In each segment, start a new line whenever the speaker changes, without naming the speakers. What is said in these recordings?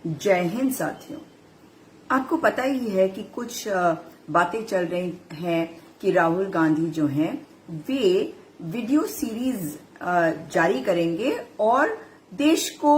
जय हिंद साथियों। आपको पता ही है कि कुछ बातें चल रही हैं कि राहुल गांधी जो हैं वे वीडियो सीरीज जारी करेंगे और देश को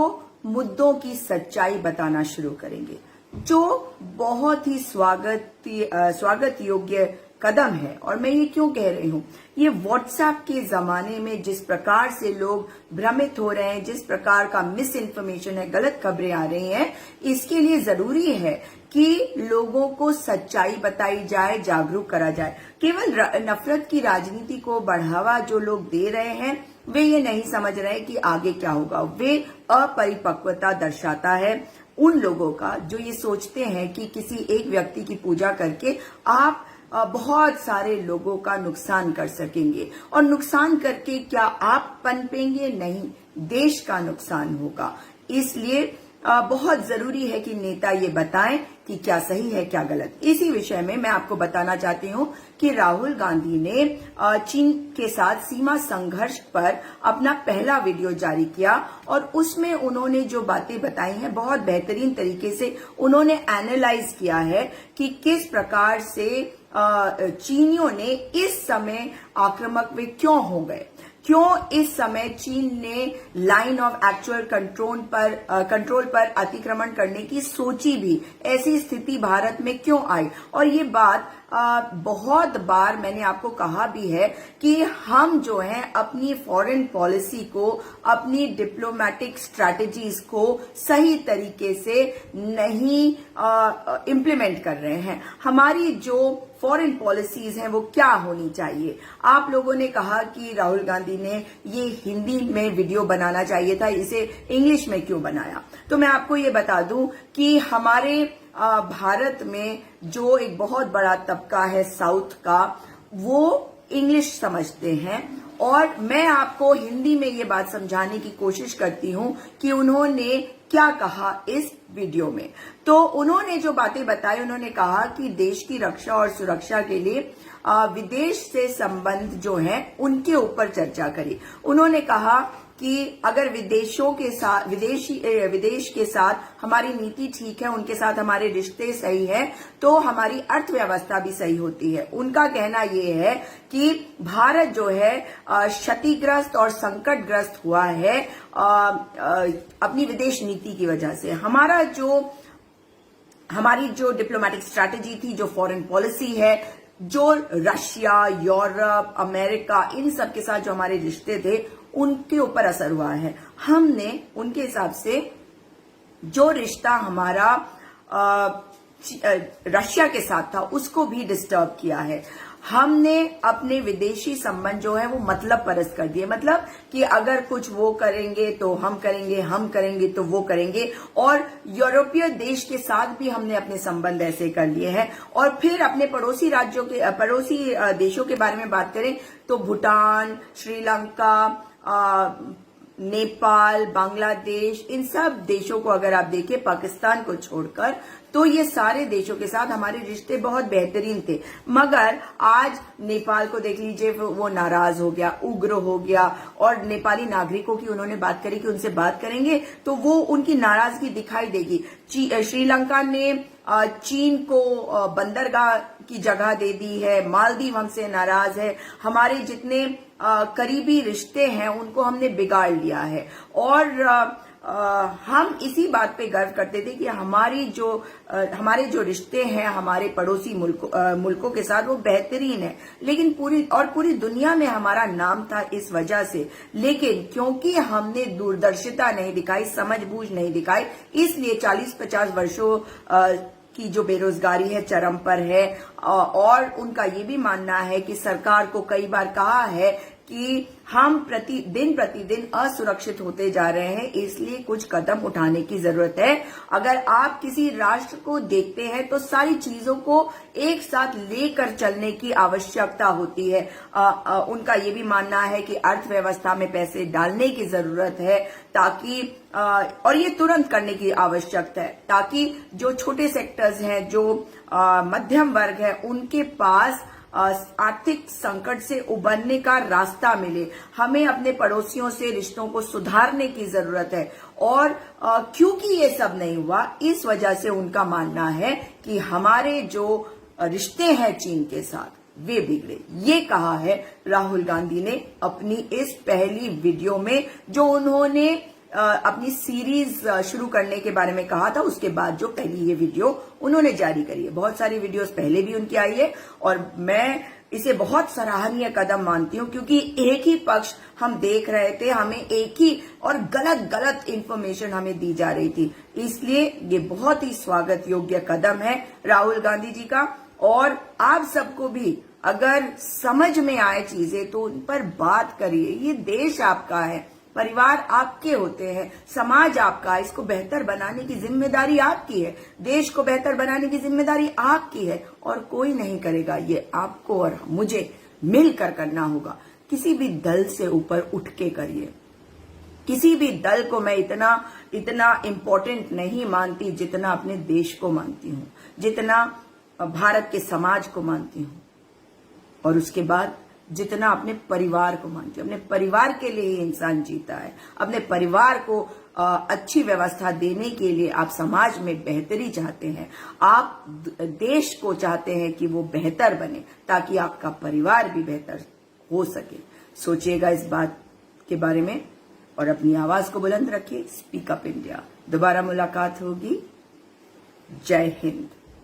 मुद्दों की सच्चाई बताना शुरू करेंगे, जो बहुत ही स्वागत योग्य कदम है। और मैं ये क्यों कह रही हूं, ये व्हाट्सएप के जमाने में जिस प्रकार से लोग भ्रमित हो रहे हैं, जिस प्रकार का मिस इन्फॉर्मेशन है, गलत खबरें आ रही हैं, इसके लिए जरूरी है कि लोगों को सच्चाई बताई जाए, जागरूक करा जाए। केवल नफरत की राजनीति को बढ़ावा जो लोग दे रहे हैं, वे ये नहीं समझ रहे कि आगे क्या होगा। वे अपरिपक्वता दर्शाता है उन लोगों का जो ये सोचते हैं कि किसी एक व्यक्ति की पूजा करके आप बहुत सारे लोगों का नुकसान कर सकेंगे, और नुकसान करके क्या आप पनपेंगे? नहीं, देश का नुकसान होगा। इसलिए बहुत जरूरी है कि नेता ये बताएं कि क्या सही है क्या गलत। इसी विषय में मैं आपको बताना चाहती हूं कि राहुल गांधी ने चीन के साथ सीमा संघर्ष पर अपना पहला वीडियो जारी किया, और उसमें उन्होंने जो बातें बताई हैं बहुत बेहतरीन तरीके से उन्होंने एनालाइज किया है कि किस प्रकार से चीनियों ने इस समय आक्रामक वे क्यों हो गए, क्यों इस समय चीन ने लाइन ऑफ एक्चुअल कंट्रोल पर अतिक्रमण करने की सोची भी, ऐसी स्थिति भारत में क्यों आई। और ये बात बहुत बार मैंने आपको कहा भी है कि हम जो है अपनी फॉरेन पॉलिसी को, अपनी डिप्लोमेटिक स्ट्रैटेजीज को सही तरीके से नहीं इम्प्लीमेंट कर रहे हैं। हमारी जो फॉरेन पॉलिसीज हैं वो क्या होनी चाहिए। आप लोगों ने कहा कि राहुल गांधी ने ये हिंदी में वीडियो बनाना चाहिए था, इसे इंग्लिश में क्यों बनाया। तो मैं आपको ये बता दूं कि हमारे भारत में जो एक बहुत बड़ा तबका है साउथ का, वो इंग्लिश समझते हैं, और मैं आपको हिंदी में ये बात समझाने की कोशिश करती हूं कि उन्होंने क्या कहा इस वीडियो में। तो उन्होंने जो बातें बताई, उन्होंने कहा कि देश की रक्षा और सुरक्षा के लिए विदेश से संबंध जो है उनके ऊपर चर्चा करी। उन्होंने कहा कि अगर विदेश के साथ हमारी नीति ठीक है, उनके साथ हमारे रिश्ते सही है, तो हमारी अर्थव्यवस्था भी सही होती है। उनका कहना ये है कि भारत जो है क्षतिग्रस्त और संकटग्रस्त हुआ है अपनी विदेश नीति की वजह से। हमारी जो डिप्लोमेटिक स्ट्रैटेजी थी, जो फॉरेन पॉलिसी है, जो रशिया, यूरोप, अमेरिका, इन सब के साथ जो हमारे रिश्ते थे, उनके ऊपर असर हुआ है। हमने उनके हिसाब से जो रिश्ता हमारा रशिया के साथ था उसको भी डिस्टर्ब किया है। हमने अपने विदेशी संबंध जो है वो मतलब परस्त कर दिए, मतलब कि अगर कुछ वो करेंगे तो हम करेंगे, हम करेंगे तो वो करेंगे। और यूरोपीय देश के साथ भी हमने अपने संबंध ऐसे कर लिए हैं। और फिर अपने पड़ोसी देशों के बारे में बात करें तो भूटान, श्रीलंका, नेपाल, बांग्लादेश, इन सब देशों को अगर आप देखें, पाकिस्तान को छोड़कर, तो ये सारे देशों के साथ हमारे रिश्ते बहुत बेहतरीन थे। मगर आज नेपाल को देख लीजिए, वो नाराज हो गया, उग्र हो गया, और नेपाली नागरिकों की उन्होंने बात करी कि उनसे बात करेंगे तो वो उनकी नाराजगी दिखाई देगी। श्रीलंका ने चीन को बंदरगाह की जगह दे दी है, मालदीव हमसे नाराज है, हमारे जितने करीबी रिश्ते हैं उनको हमने बिगाड़ लिया है। और हम इसी बात पे गर्व करते थे कि हमारे जो रिश्ते हैं हमारे पड़ोसी मुल्कों के साथ वो बेहतरीन है, लेकिन पूरी दुनिया में हमारा नाम था इस वजह से। लेकिन क्योंकि हमने दूरदर्शिता नहीं दिखाई, समझबूझ नहीं दिखाई, इसलिए 40-50 वर्षों की जो बेरोजगारी है चरम पर है। और उनका ये भी मानना है कि सरकार को कई बार कहा है कि हम प्रतिदिन असुरक्षित होते जा रहे हैं, इसलिए कुछ कदम उठाने की जरूरत है। अगर आप किसी राष्ट्र को देखते हैं तो सारी चीजों को एक साथ लेकर चलने की आवश्यकता होती है। उनका ये भी मानना है कि अर्थव्यवस्था में पैसे डालने की जरूरत है, ताकि और ये तुरंत करने की आवश्यकता है, ताकि जो छोटे सेक्टर्स हैं, जो मध्यम वर्ग है, उनके पास आर्थिक संकट से उबरने का रास्ता मिले। हमें अपने पड़ोसियों से रिश्तों को सुधारने की जरूरत है। और क्योंकि ये सब नहीं हुआ, इस वजह से उनका मानना है कि हमारे जो रिश्ते हैं चीन के साथ वे बिगड़े। ये कहा है राहुल गांधी ने अपनी इस पहली वीडियो में, जो उन्होंने अपनी सीरीज शुरू करने के बारे में कहा था, उसके बाद जो पहली ये वीडियो उन्होंने जारी करी है। बहुत सारी वीडियोस पहले भी उनकी आई है और मैं इसे बहुत सराहनीय कदम मानती हूं, क्योंकि एक ही पक्ष हम देख रहे थे, हमें एक ही और गलत गलत इंफॉर्मेशन हमें दी जा रही थी। इसलिए ये बहुत ही स्वागत योग्य कदम है राहुल गांधी जी का। और आप सबको भी अगर समझ में आए चीजें तो उन पर बात करिए। ये देश आपका है, परिवार आपके होते हैं, समाज आपका है, इसको बेहतर बनाने की जिम्मेदारी आपकी है, देश को बेहतर बनाने की जिम्मेदारी आपकी है और कोई नहीं करेगा। ये आपको और मुझे मिलकर करना होगा। किसी भी दल से ऊपर उठ के करिए। किसी भी दल को मैं इतना इम्पोर्टेंट नहीं मानती जितना अपने देश को मानती हूँ, जितना भारत के समाज को मानती हूँ, और उसके बाद जितना अपने परिवार को मानती हूँ। अपने परिवार के लिए ही इंसान जीता है। अपने परिवार को अच्छी व्यवस्था देने के लिए आप समाज में बेहतरी चाहते हैं, आप देश को चाहते हैं कि वो बेहतर बने, ताकि आपका परिवार भी बेहतर हो सके। सोचिएगा इस बात के बारे में और अपनी आवाज को बुलंद रखिए। Speak up India. दोबारा मुलाकात होगी। जय हिंद।